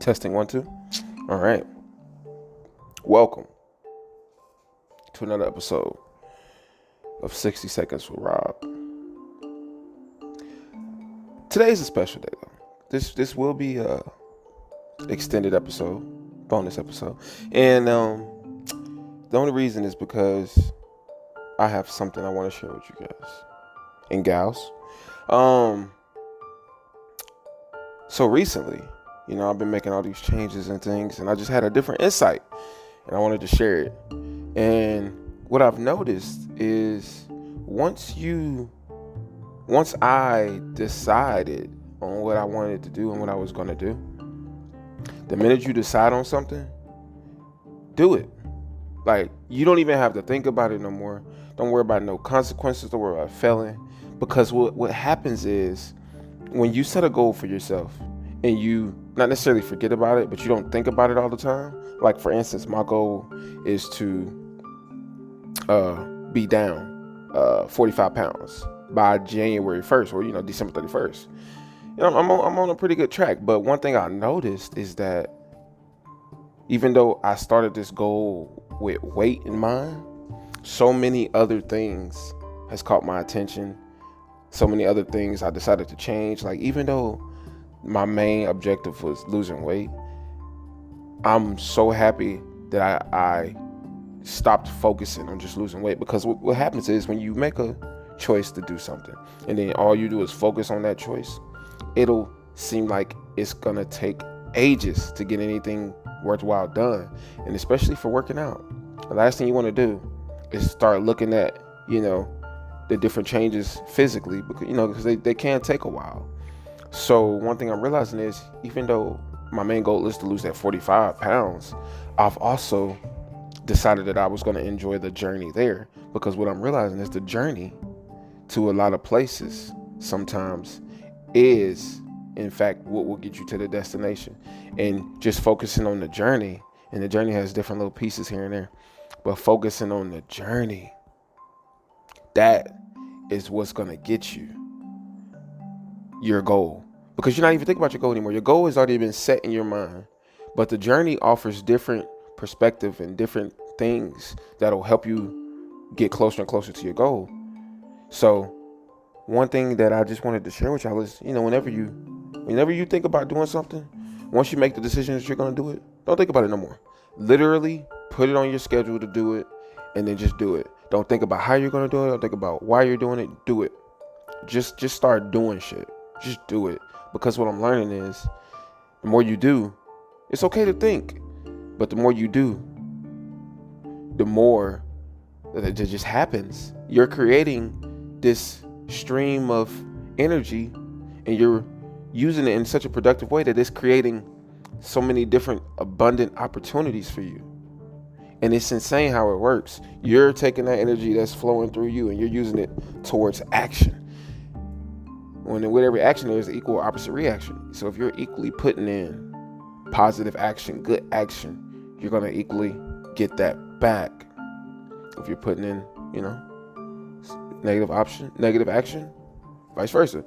Testing 1 2. All right. Welcome to another episode of 60 Seconds with Rob. Today's a special day though. This will be a extended episode, bonus episode, and the only reason is because I have something I want to share with you guys and gals. So recently, I've been making all these changes and things, and I just had a different insight, and I wanted to share it. And what I've noticed is once I decided on what I wanted to do and what I was going to do, the minute you decide on something, do it. Like, you don't even have to think about it no more. Don't worry about no consequences. Don't worry about failing. Because what happens is when you set a goal for yourself and you not necessarily forget about it, but you don't think about it all the time. Like, for instance, my goal is to be down 45 pounds by January 1st or, December 31st. I'm on a pretty good track. But one thing I noticed is that even though I started this goal with weight in mind, so many other things has caught my attention. So many other things I decided to change. Like, even though my main objective was losing weight, I'm so happy that I stopped focusing on just losing weight. Because what happens is when you make a choice to do something and then all you do is focus on that choice, it'll seem like it's gonna take ages to get anything worthwhile done. And especially for working out, the last thing you want to do is start looking at the different changes physically, because they can take a while. So one thing I'm realizing is, even though my main goal is to lose that 45 pounds, I've also decided that I was going to enjoy the journey there, because what I'm realizing is the journey to a lot of places sometimes is in fact what will get you to the destination. And just focusing on the journey, and the journey has different little pieces here and there, but focusing on the journey, that is what's going to get you your goal. Because you're not even thinking about your goal anymore. Your goal has already been set in your mind, but the journey offers different perspective and different things that'll help you get closer and closer to your goal. So one thing that I just wanted to share with y'all is, whenever you think about doing something, once you make the decision that you're going to do it, don't think about it no more. Literally put it on your schedule to do it, and then just do it. Don't think about how you're going to do it. Don't think about why you're doing it. Do it. Just start doing shit. Just do it. Because what I'm learning is, the more you do, it's okay to think, but the more you do, the more that it just happens. You're creating this stream of energy, and you're using it in such a productive way that it's creating so many different abundant opportunities for you. And it's insane how it works. You're taking that energy that's flowing through you and you're using it towards action. When with every action, there's an equal opposite reaction. So if you're equally putting in positive action, good action, you're going to equally get that back. If you're putting in, negative action, vice versa.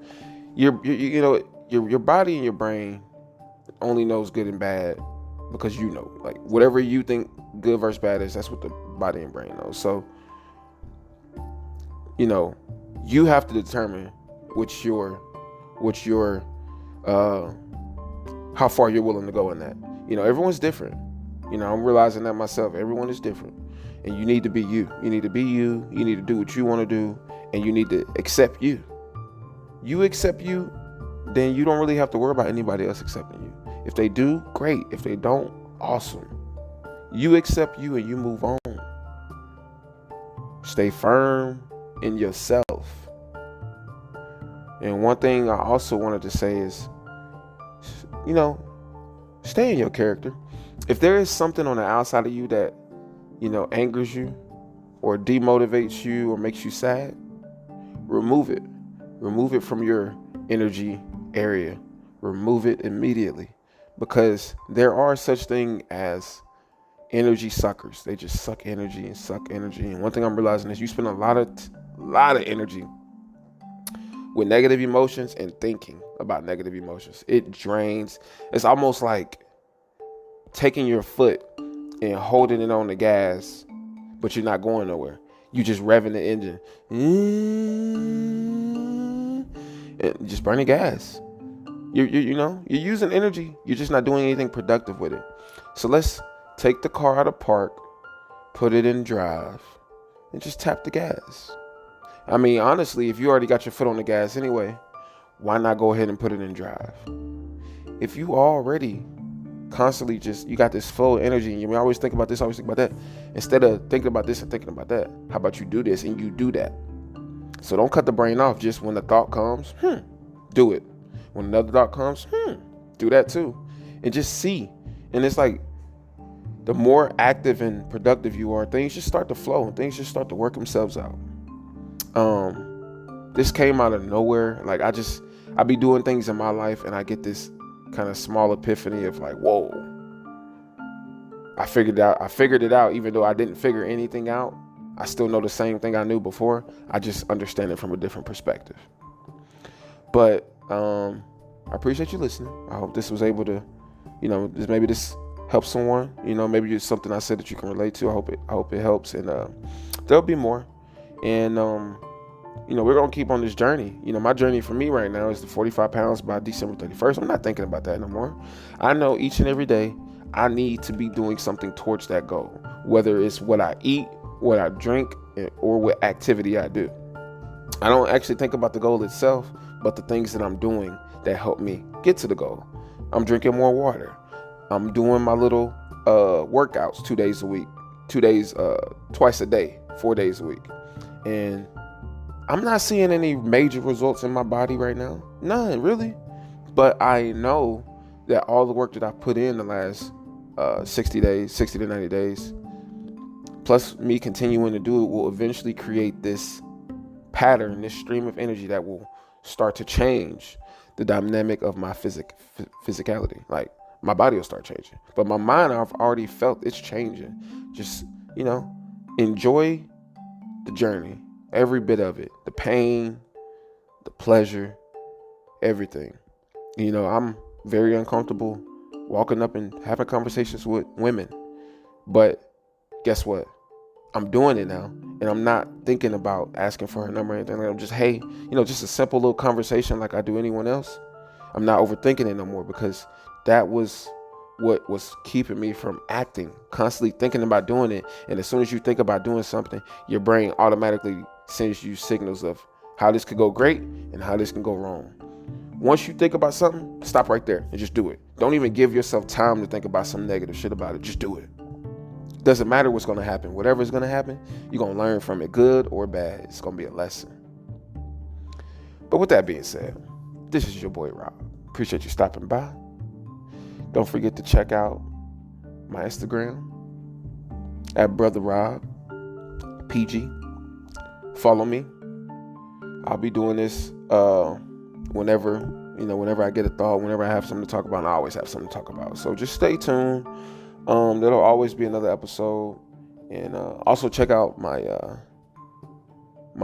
Your body and your brain only knows good and bad because like, whatever you think good versus bad is, that's what the body and brain knows. So you have to determine how far you're willing to go in that. Everyone's different. I'm realizing that myself. Everyone is different, and you need to be you. You need to be you. You need to do what you want to do, and you need to accept you. You accept you, then you don't really have to worry about anybody else accepting you. If they do, great. If they don't, awesome. You accept you and you move on. Stay firm in yourself. And one thing I also wanted to say is, stay in your character. If there is something on the outside of you that, angers you or demotivates you or makes you sad, remove it. Remove it from your energy area. Remove it immediately. Because there are such thing as energy suckers. They just suck energy and suck energy. And one thing I'm realizing is you spend a lot of energy with negative emotions and thinking about negative emotions. It drains. It's almost like taking your foot and holding it on the gas, but you're not going nowhere. You just revving the engine. And just burning gas. You're using energy. You're just not doing anything productive with it. So let's take the car out of park, put it in drive, and just tap the gas. I mean, honestly, if you already got your foot on the gas anyway, why not go ahead and put it in drive? If you already constantly you got this flow of energy and you always think about this, always think about that, instead of thinking about this and thinking about that, how about you do this and you do that? So don't cut the brain off just when the thought comes, do it. When another thought comes, do that too. And just see. And it's like, the more active and productive you are, things just start to flow and things just start to work themselves out. This came out of nowhere. Like I be doing things in my life and I get this kind of small epiphany of like, whoa, I figured it out. Even though I didn't figure anything out, I still know the same thing I knew before. I just understand it from a different perspective. But I appreciate you listening. I hope this was able to, maybe this helps someone. Maybe it's something I said that you can relate to. I hope it helps, and there'll be more. And we're gonna keep on this journey. My journey for me right now is the 45 pounds by December 31st. I'm not thinking about that no more. I know each and every day I need to be doing something towards that goal, whether it's what I eat, what I drink, or what activity I do. I don't actually think about the goal itself, but the things that I'm doing that help me get to the goal. I'm drinking more water. I'm doing my little workouts 2 days a week, twice a day, 4 days a week. And I'm not seeing any major results in my body right now. None, really. But I know that all the work that I put in the last 60 to 90 days, plus me continuing to do it, will eventually create this pattern, this stream of energy that will start to change the dynamic of my physicality. Like, my body will start changing. But my mind, I've already felt it's changing. Just, enjoy the journey. Every bit of it. The pain, the pleasure, everything. I'm very uncomfortable walking up and having conversations with women. But guess what? I'm doing it now. And I'm not thinking about asking for her number or anything. I'm just, hey, just a simple little conversation like I do anyone else. I'm not overthinking it no more, because that was what was keeping me from acting, constantly thinking about doing it. And as soon as you think about doing something, your brain automatically sends you signals of how this could go great and how this can go wrong. Once you think about something, stop right there and just do it. Don't even give yourself time to think about some negative shit about it. Just do it. Doesn't matter what's going to happen. Whatever is going to happen, you're going to learn from it, good or bad. It's going to be a lesson. But with that being said, this is your boy Rob. Appreciate you stopping by. Don't forget to check out my Instagram at Brother Rob PG. Follow me. I'll be doing this whenever I get a thought, whenever I have something to talk about. And I always have something to talk about. So just stay tuned. There'll always be another episode. And also check out my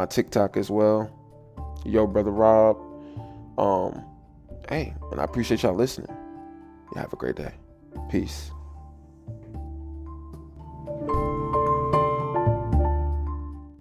TikTok as well. Yo, Brother Rob. Hey, and I appreciate y'all listening. You have a great day. Peace.